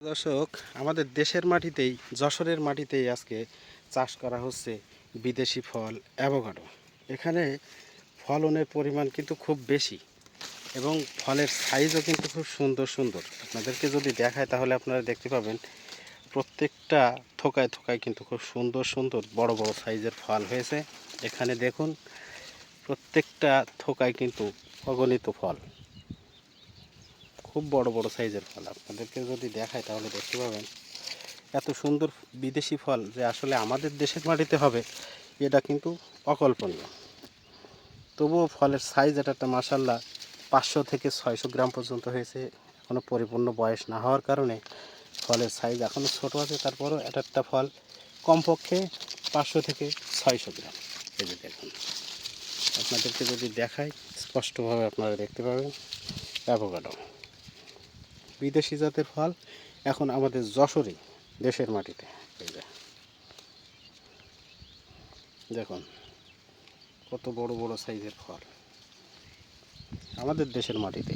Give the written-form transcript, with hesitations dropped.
দর্শক, আমাদের দেশের মাটিতেই, যশোরের মাটিতেই আজকে চাষ করা হচ্ছে বিদেশি ফল অ্যাভোকাডো। এখানে ফলনের পরিমাণ কিন্তু খুব বেশি এবং ফলের সাইজও কিন্তু খুব সুন্দর সুন্দর। আপনাদেরকে যদি দেখায় তাহলে আপনারা দেখতে পাবেন প্রত্যেকটা থোকায় থোকায় কিন্তু খুব সুন্দর সুন্দর বড় বড় সাইজের ফল হয়েছে। এখানে দেখুন প্রত্যেকটা থোকায় কিন্তু অগণিত ফল, খুব বড় বড় সাইজের ফল। আপনাদেরকে যদি দেখায় তাহলে দেখতে পাবেন এত সুন্দর বিদেশি ফল যে আসলে আমাদের দেশের মাটিতে হবে এটা কিন্তু অকল্পনীয়। তবুও ফলের সাইজ একটা মাসাল্লাহ 500 থেকে 600 গ্রাম পর্যন্ত হয়েছে। এখনও পরিপূর্ণ বয়স না হওয়ার কারণে ফলের সাইজ এখনও ছোট আছে, তারপরও একটা ফল কমপক্ষে 500 থেকে 600 গ্রাম। এই যে দেখুন, আপনাদেরকে যদি দেখাই স্পষ্টভাবে আপনারা দেখতে পাবেন অ্যাভোকাডো বিদেশি জাতের ফল এখন আমাদের যশোরে দেশের মাটিতে। এই যে দেখুন কত বড় বড় সাইজের ফল আমাদের দেশের মাটিতে।